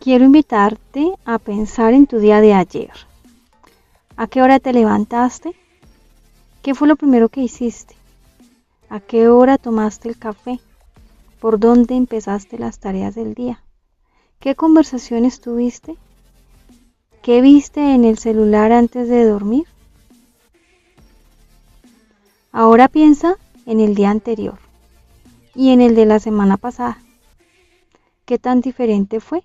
Quiero invitarte a pensar en tu día de ayer. ¿A qué hora te levantaste? ¿Qué fue lo primero que hiciste? ¿A qué hora tomaste el café? ¿Por dónde empezaste las tareas del día? ¿Qué conversaciones tuviste? ¿Qué viste en el celular antes de dormir? Ahora piensa en el día anterior y en el de la semana pasada. ¿Qué tan diferente fue?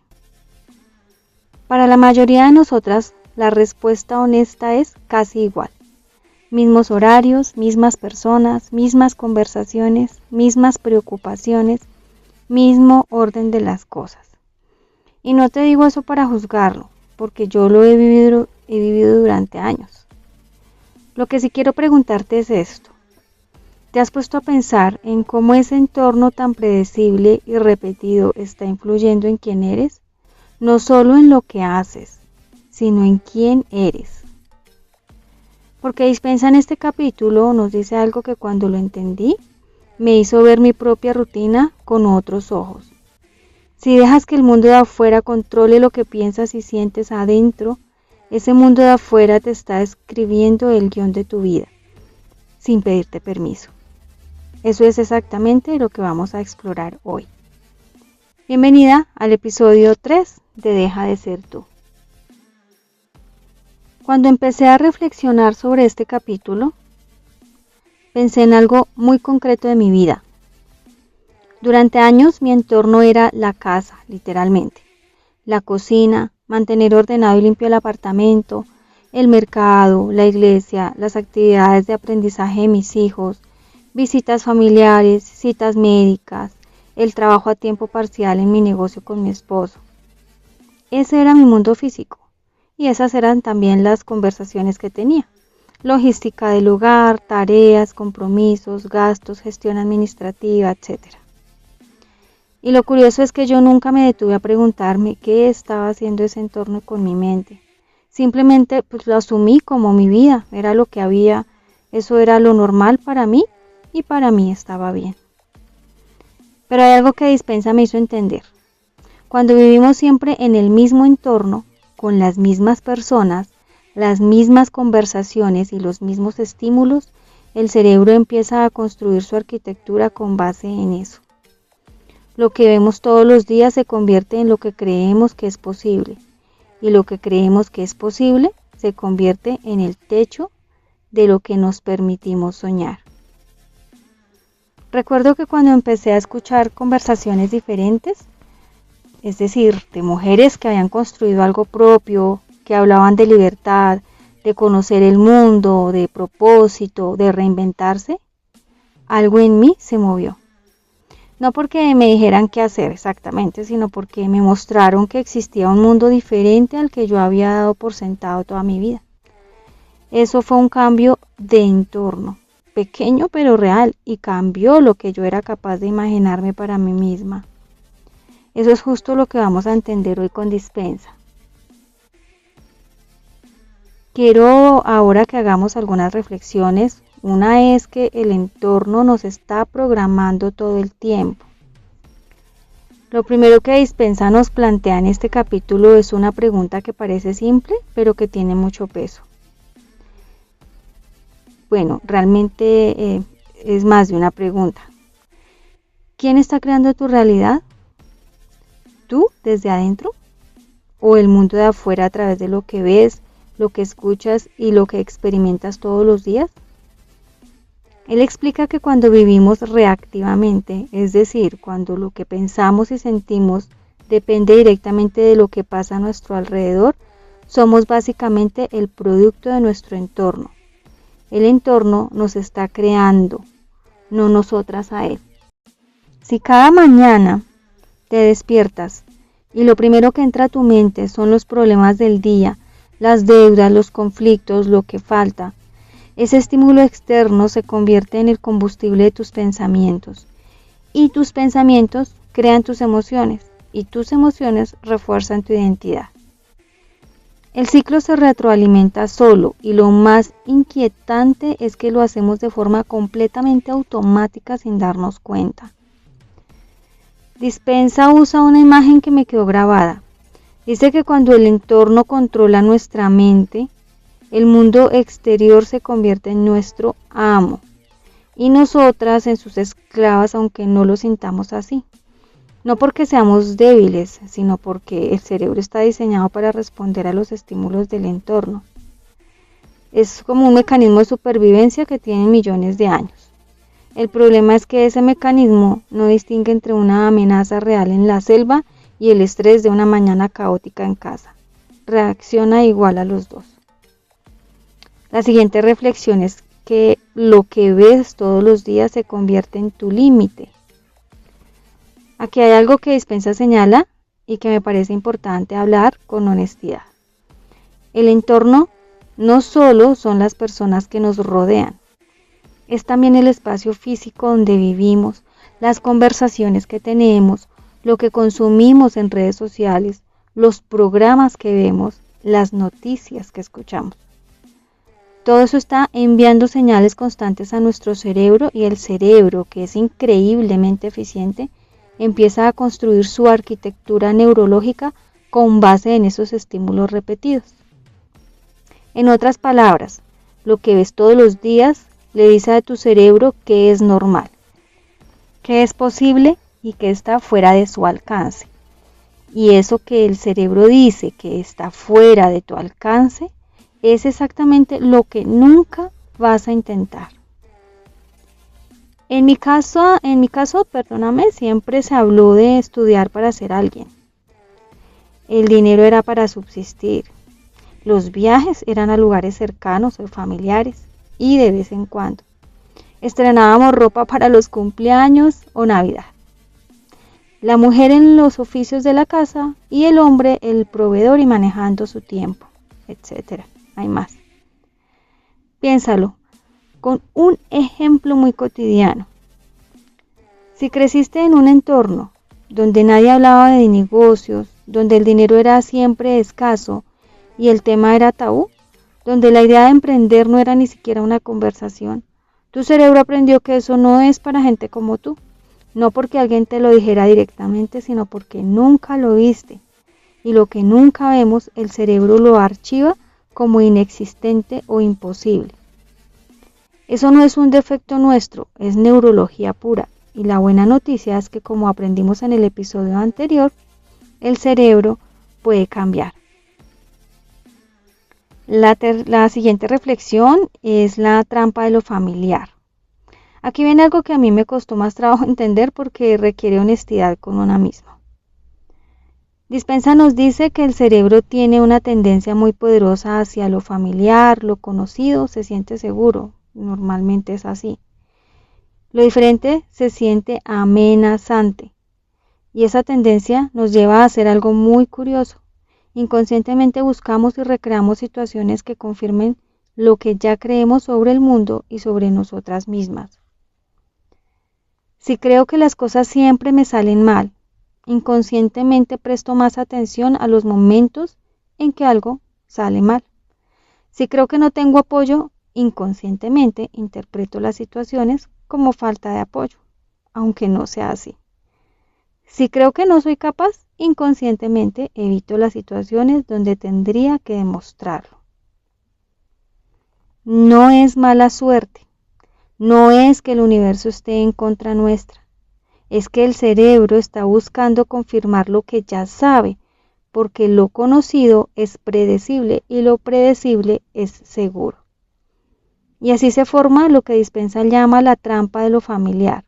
Para la mayoría de nosotras, la respuesta honesta es casi igual. Mismos horarios, mismas personas, mismas conversaciones, mismas preocupaciones, mismo orden de las cosas. Y no te digo eso para juzgarlo, porque yo lo he vivido durante años. Lo que sí quiero preguntarte es esto. ¿Te has puesto a pensar en cómo ese entorno tan predecible y repetido está influyendo en quién eres? No solo en lo que haces, sino en quién eres. Porque Dispensa en este capítulo nos dice algo que cuando lo entendí, me hizo ver mi propia rutina con otros ojos. Si dejas que el mundo de afuera controle lo que piensas y sientes adentro, ese mundo de afuera te está escribiendo el guión de tu vida, sin pedirte permiso. Eso es exactamente lo que vamos a explorar hoy. Bienvenida al episodio 3 de Deja de ser tú. Cuando empecé a reflexionar sobre este capítulo, pensé en algo muy concreto de mi vida. Durante años mi entorno era la casa, literalmente. La cocina, mantener ordenado y limpio el apartamento, el mercado, la iglesia, las actividades de aprendizaje de mis hijos, visitas familiares, citas médicas, el trabajo a tiempo parcial en mi negocio con mi esposo. Ese era mi mundo físico y esas eran también las conversaciones que tenía. Logística del hogar, tareas, compromisos, gastos, gestión administrativa, etc. Y lo curioso es que yo nunca me detuve a preguntarme qué estaba haciendo ese entorno con mi mente. Simplemente lo asumí como mi vida, era lo que había, eso era lo normal para mí y para mí estaba bien. Pero hay algo que Dispensa me hizo entender. Cuando vivimos siempre en el mismo entorno, con las mismas personas, las mismas conversaciones y los mismos estímulos, el cerebro empieza a construir su arquitectura con base en eso. Lo que vemos todos los días se convierte en lo que creemos que es posible, y lo que creemos que es posible se convierte en el techo de lo que nos permitimos soñar. Recuerdo que cuando empecé a escuchar conversaciones diferentes, es decir, de mujeres que habían construido algo propio, que hablaban de libertad, de conocer el mundo, de propósito, de reinventarse, algo en mí se movió. No porque me dijeran qué hacer exactamente, sino porque me mostraron que existía un mundo diferente al que yo había dado por sentado toda mi vida. Eso fue un cambio de entorno, pequeño pero real, y cambió lo que yo era capaz de imaginarme para mí misma. Eso es justo lo que vamos a entender hoy con Dispensa. Quiero ahora que hagamos algunas reflexiones. Una es que el entorno nos está programando todo el tiempo. Lo primero que Dispensa nos plantea en este capítulo es una pregunta que parece simple, pero que tiene mucho peso. Bueno, realmente es más de una pregunta. ¿Quién está creando tu realidad? ¿Tú desde adentro? ¿O el mundo de afuera a través de lo que ves, lo que escuchas y lo que experimentas todos los días? Él explica que cuando vivimos reactivamente, es decir, cuando lo que pensamos y sentimos depende directamente de lo que pasa a nuestro alrededor, somos básicamente el producto de nuestro entorno. El entorno nos está creando, no nosotras a él. Si cada mañana te despiertas y lo primero que entra a tu mente son los problemas del día, las deudas, los conflictos, lo que falta, ese estímulo externo se convierte en el combustible de tus pensamientos y tus pensamientos crean tus emociones y tus emociones refuerzan tu identidad. El ciclo se retroalimenta solo y lo más inquietante es que lo hacemos de forma completamente automática sin darnos cuenta. Dispensa usa una imagen que me quedó grabada. Dice que cuando el entorno controla nuestra mente, el mundo exterior se convierte en nuestro amo y nosotras en sus esclavas, aunque no lo sintamos así. No porque seamos débiles, sino porque el cerebro está diseñado para responder a los estímulos del entorno. Es como un mecanismo de supervivencia que tiene millones de años. El problema es que ese mecanismo no distingue entre una amenaza real en la selva y el estrés de una mañana caótica en casa. Reacciona igual a los dos. La siguiente reflexión es que lo que ves todos los días se convierte en tu límite. Aquí hay algo que Dispensa señala y que me parece importante hablar con honestidad. El entorno no solo son las personas que nos rodean, es también el espacio físico donde vivimos, las conversaciones que tenemos, lo que consumimos en redes sociales, los programas que vemos, las noticias que escuchamos. Todo eso está enviando señales constantes a nuestro cerebro y el cerebro, que es increíblemente eficiente, empieza a construir su arquitectura neurológica con base en esos estímulos repetidos. En otras palabras, lo que ves todos los días le dice a tu cerebro que es normal, que es posible y que está fuera de su alcance. Y eso que el cerebro dice que está fuera de tu alcance es exactamente lo que nunca vas a intentar. En mi caso, siempre se habló de estudiar para ser alguien. El dinero era para subsistir. Los viajes eran a lugares cercanos o familiares y de vez en cuando. Estrenábamos ropa para los cumpleaños o Navidad. La mujer en los oficios de la casa y el hombre el proveedor y manejando su tiempo, etc. Hay más. Piénsalo con un ejemplo muy cotidiano. Si creciste en un entorno donde nadie hablaba de negocios, donde el dinero era siempre escaso y el tema era tabú, donde la idea de emprender no era ni siquiera una conversación, tu cerebro aprendió que eso no es para gente como tú. No porque alguien te lo dijera directamente, sino porque nunca lo viste. Y lo que nunca vemos, el cerebro lo archiva como inexistente o imposible. Eso no es un defecto nuestro, es neurología pura. Y la buena noticia es que, como aprendimos en el episodio anterior, el cerebro puede cambiar. La siguiente reflexión es la trampa de lo familiar. Aquí viene algo que a mí me costó más trabajo entender porque requiere honestidad con una misma. Dispensa nos dice que el cerebro tiene una tendencia muy poderosa hacia lo familiar, lo conocido, se siente seguro, normalmente es así. Lo diferente se siente amenazante y esa tendencia nos lleva a hacer algo muy curioso. Inconscientemente buscamos y recreamos situaciones que confirmen lo que ya creemos sobre el mundo y sobre nosotras mismas. Si creo que las cosas siempre me salen mal, inconscientemente presto más atención a los momentos en que algo sale mal. Si creo que no tengo apoyo, inconscientemente interpreto las situaciones como falta de apoyo, aunque no sea así. Si creo que no soy capaz, inconscientemente evito las situaciones donde tendría que demostrarlo. No es mala suerte. No es que el universo esté en contra nuestra, es que el cerebro está buscando confirmar lo que ya sabe, porque lo conocido es predecible y lo predecible es seguro. Y así se forma lo que Dispensa llama la trampa de lo familiar.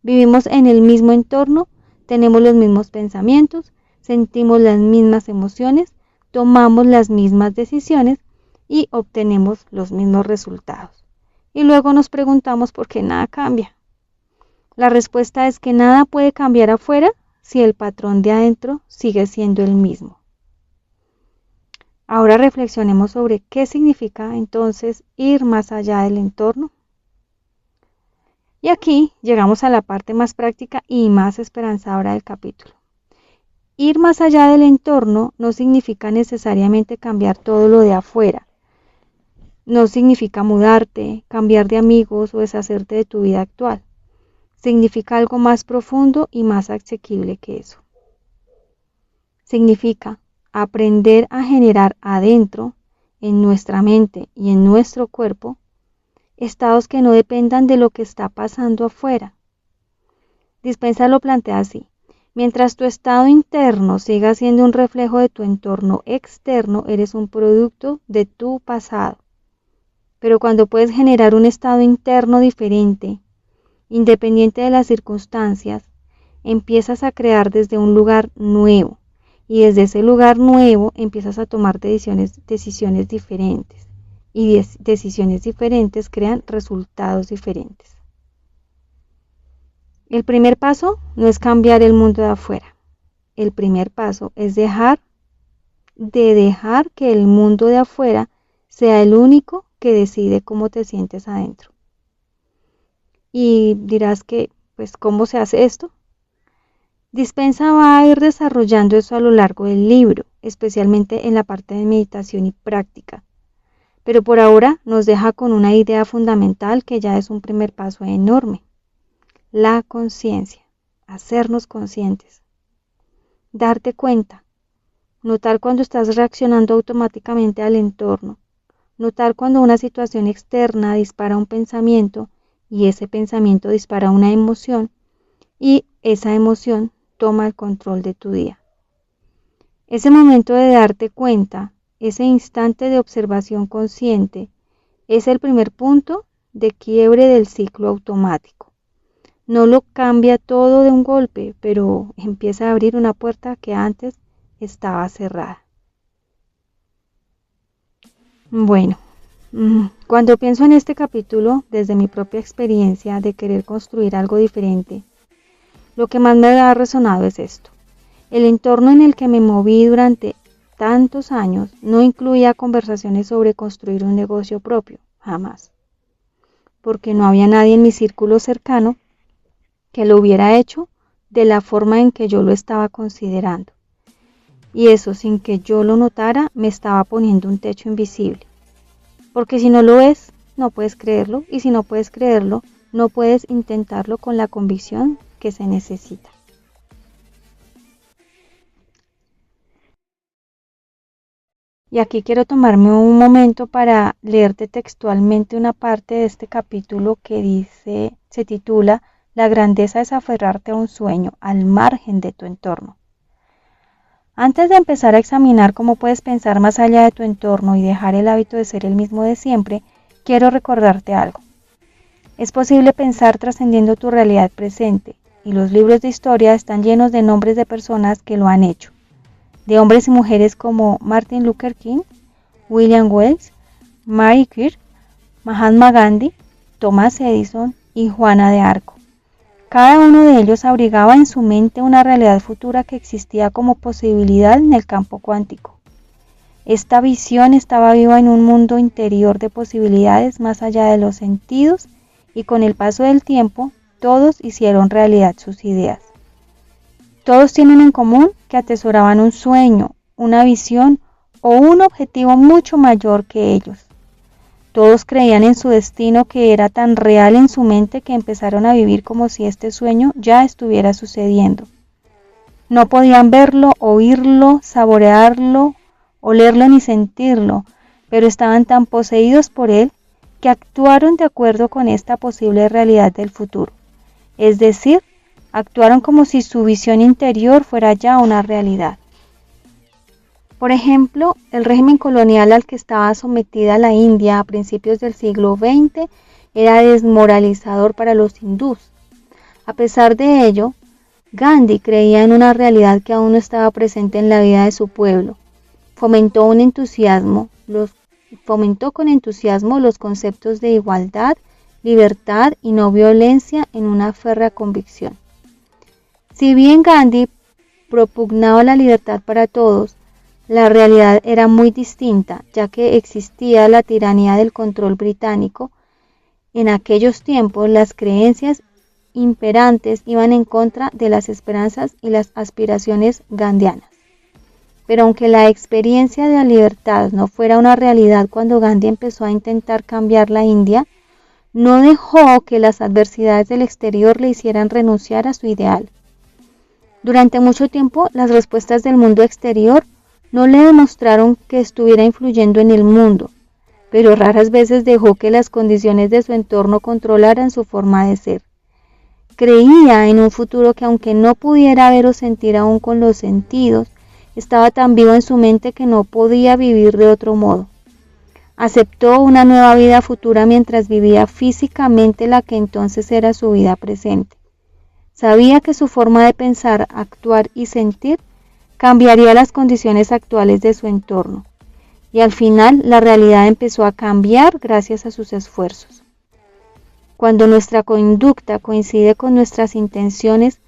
Vivimos en el mismo entorno, tenemos los mismos pensamientos, sentimos las mismas emociones, tomamos las mismas decisiones y obtenemos los mismos resultados. Y luego nos preguntamos por qué nada cambia. La respuesta es que nada puede cambiar afuera si el patrón de adentro sigue siendo el mismo. Ahora reflexionemos sobre qué significa entonces ir más allá del entorno. Y aquí llegamos a la parte más práctica y más esperanzadora del capítulo. Ir más allá del entorno no significa necesariamente cambiar todo lo de afuera. No significa mudarte, cambiar de amigos o deshacerte de tu vida actual. Significa algo más profundo y más asequible que eso. Significa aprender a generar adentro, en nuestra mente y en nuestro cuerpo, estados que no dependan de lo que está pasando afuera. Dispensa lo plantea así: mientras tu estado interno siga siendo un reflejo de tu entorno externo, eres un producto de tu pasado. Pero cuando puedes generar un estado interno diferente, independiente de las circunstancias, empiezas a crear desde un lugar nuevo, y desde ese lugar nuevo empiezas a tomar decisiones diferentes, y decisiones diferentes crean resultados diferentes. El primer paso no es cambiar el mundo de afuera. El primer paso es dejar que el mundo de afuera sea el único que decide cómo te sientes adentro. Y dirás que, pues, ¿cómo se hace esto? Dispensa va a ir desarrollando eso a lo largo del libro, especialmente en la parte de meditación y práctica. Pero por ahora nos deja con una idea fundamental que ya es un primer paso enorme: la conciencia, hacernos conscientes, darte cuenta, notar cuando estás reaccionando automáticamente al entorno, notar cuando una situación externa dispara un pensamiento y ese pensamiento dispara una emoción y esa emoción toma el control de tu día. Ese momento de darte cuenta, ese instante de observación consciente, es el primer punto de quiebre del ciclo automático. No lo cambia todo de un golpe, pero empieza a abrir una puerta que antes estaba cerrada. Bueno, cuando pienso en este capítulo, desde mi propia experiencia de querer construir algo diferente, lo que más me ha resonado es esto: el entorno en el que me moví durante tantos años no incluía conversaciones sobre construir un negocio propio, jamás, porque no había nadie en mi círculo cercano que lo hubiera hecho de la forma en que yo lo estaba considerando. Y eso, sin que yo lo notara, me estaba poniendo un techo invisible. Porque si no lo ves, no puedes creerlo, y si no puedes creerlo, no puedes intentarlo con la convicción que se necesita. Y aquí quiero tomarme un momento para leerte textualmente una parte de este capítulo que se titula La grandeza es aferrarte a un sueño al margen de tu entorno. Antes de empezar a examinar cómo puedes pensar más allá de tu entorno y dejar el hábito de ser el mismo de siempre, quiero recordarte algo. Es posible pensar trascendiendo tu realidad presente, y los libros de historia están llenos de nombres de personas que lo han hecho, de hombres y mujeres como Martin Luther King, William Wells, Marie Curie, Mahatma Gandhi, Thomas Edison y Juana de Arco. Cada uno de ellos abrigaba en su mente una realidad futura que existía como posibilidad en el campo cuántico. Esta visión estaba viva en un mundo interior de posibilidades más allá de los sentidos, y con el paso del tiempo, todos hicieron realidad sus ideas. Todos tienen en común que atesoraban un sueño, una visión o un objetivo mucho mayor que ellos. Todos creían en su destino, que era tan real en su mente que empezaron a vivir como si este sueño ya estuviera sucediendo. No podían verlo, oírlo, saborearlo, olerlo ni sentirlo, pero estaban tan poseídos por él que actuaron de acuerdo con esta posible realidad del futuro. Es decir, actuaron como si su visión interior fuera ya una realidad. Por ejemplo, el régimen colonial al que estaba sometida la India a principios del siglo XX era desmoralizador para los hindús. A pesar de ello, Gandhi creía en una realidad que aún no estaba presente en la vida de su pueblo. Fomentó con entusiasmo los conceptos de igualdad, libertad y no violencia en una férrea convicción. Si bien Gandhi propugnaba la libertad para todos, la realidad era muy distinta, ya que existía la tiranía del control británico. En aquellos tiempos, las creencias imperantes iban en contra de las esperanzas y las aspiraciones gandhianas. Pero aunque la experiencia de la libertad no fuera una realidad cuando Gandhi empezó a intentar cambiar la India, no dejó que las adversidades del exterior le hicieran renunciar a su ideal. Durante mucho tiempo, las respuestas del mundo exterior No le demostraron que estuviera influyendo en el mundo, pero raras veces dejó que las condiciones de su entorno controlaran su forma de ser. Creía en un futuro que, aunque no pudiera ver o sentir aún con los sentidos, estaba tan vivo en su mente que no podía vivir de otro modo. Aceptó una nueva vida futura mientras vivía físicamente la que entonces era su vida presente. Sabía que su forma de pensar, actuar y sentir cambiaría las condiciones actuales de su entorno, y al final la realidad empezó a cambiar gracias a sus esfuerzos. Cuando nuestra conducta coincide con nuestras intenciones,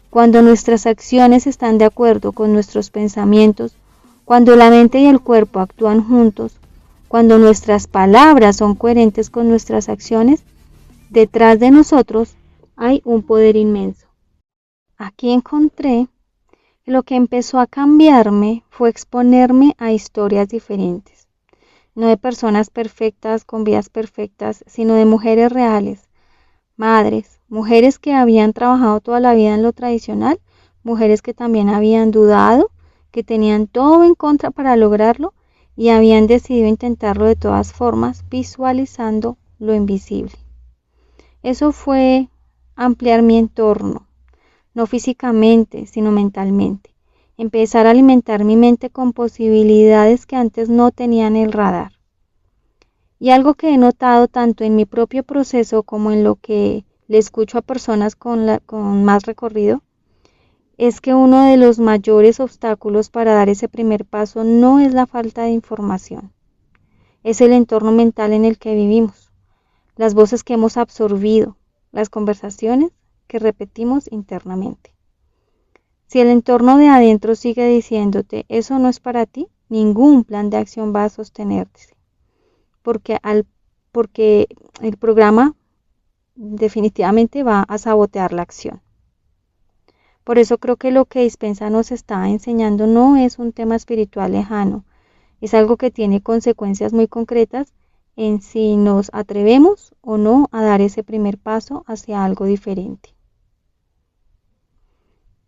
cuando nuestras acciones están de acuerdo con nuestros pensamientos, cuando la mente y el cuerpo actúan juntos, cuando nuestras palabras son coherentes con nuestras acciones, detrás de nosotros hay un poder inmenso. Aquí encontré que lo que empezó a cambiarme fue exponerme a historias diferentes, no de personas perfectas con vidas perfectas, sino de mujeres reales, madres, mujeres que habían trabajado toda la vida en lo tradicional, mujeres que también habían dudado, que tenían todo en contra para lograrlo y habían decidido intentarlo de todas formas, visualizando lo invisible. Eso fue ampliar mi entorno, no físicamente, sino mentalmente. Empezar a alimentar mi mente con posibilidades que antes no tenía en el radar. Y algo que he notado tanto en mi propio proceso como en lo que le escucho a personas con más recorrido, es que uno de los mayores obstáculos para dar ese primer paso no es la falta de información, es el entorno mental en el que vivimos, las voces que hemos absorbido, las conversaciones que repetimos internamente. Si el entorno de adentro sigue diciéndote eso no es para ti, ningún plan de acción va a sostenerte, porque el programa definitivamente va a sabotear la acción. Por eso creo que lo que Dispensa nos está enseñando no es un tema espiritual lejano, es algo que tiene consecuencias muy concretas en si nos atrevemos o no a dar ese primer paso hacia algo diferente.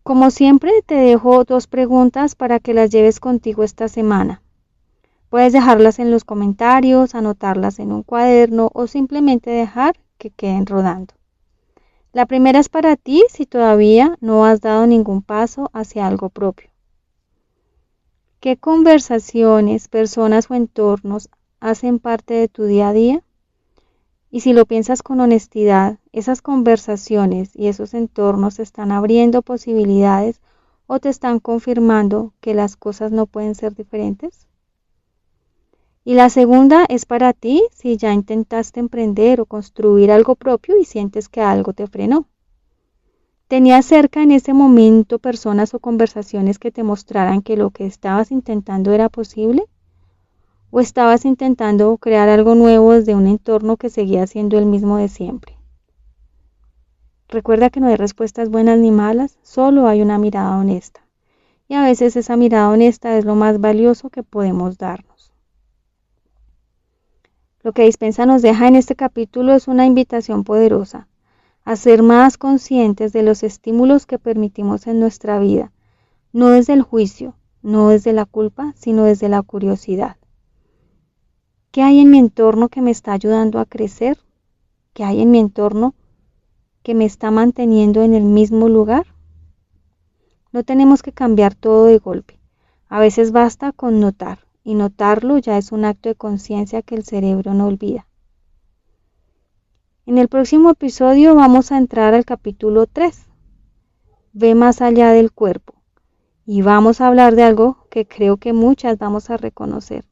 Como siempre, te dejo 2 preguntas para que las lleves contigo esta semana. Puedes dejarlas en los comentarios, anotarlas en un cuaderno o simplemente dejar que queden rodando. La primera es para ti si todavía no has dado ningún paso hacia algo propio. ¿Qué conversaciones, personas o entornos hacen parte de tu día a día? Y si lo piensas con honestidad, esas conversaciones y esos entornos te están abriendo posibilidades o te están confirmando que las cosas no pueden ser diferentes. Y la segunda es para ti si ya intentaste emprender o construir algo propio y sientes que algo te frenó. ¿Tenías cerca en ese momento personas o conversaciones que te mostraran que lo que estabas intentando era posible? ¿O estabas intentando crear algo nuevo desde un entorno que seguía siendo el mismo de siempre? Recuerda que no hay respuestas buenas ni malas, solo hay una mirada honesta. Y a veces esa mirada honesta es lo más valioso que podemos darnos. Lo que Dispensa nos deja en este capítulo es una invitación poderosa a ser más conscientes de los estímulos que permitimos en nuestra vida, no desde el juicio, no desde la culpa, sino desde la curiosidad. ¿Qué hay en mi entorno que me está ayudando a crecer? ¿Qué hay en mi entorno que me está manteniendo en el mismo lugar? No tenemos que cambiar todo de golpe. A veces basta con notar, y notarlo ya es un acto de conciencia que el cerebro no olvida. En el próximo episodio vamos a entrar al capítulo 3. Ve más allá del cuerpo. Y vamos a hablar de algo que creo que muchas vamos a reconocer.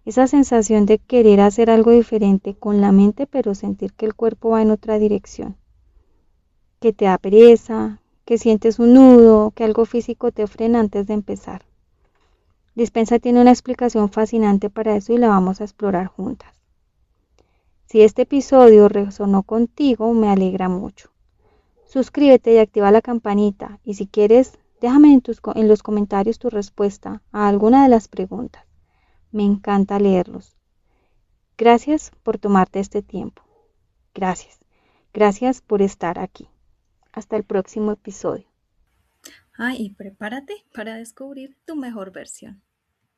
Esa sensación de querer hacer algo diferente con la mente, pero sentir que el cuerpo va en otra dirección. Que te da pereza, que sientes un nudo, que algo físico te frena antes de empezar. Dispensa tiene una explicación fascinante para eso y la vamos a explorar juntas. Si este episodio resonó contigo, me mucho. Suscríbete y activa la campanita y si quieres, déjame en los comentarios tu respuesta a alguna de las preguntas. Me encanta leerlos. Gracias por tomarte este tiempo. Gracias. Gracias por estar aquí. Hasta el próximo episodio. Y prepárate para descubrir tu mejor versión.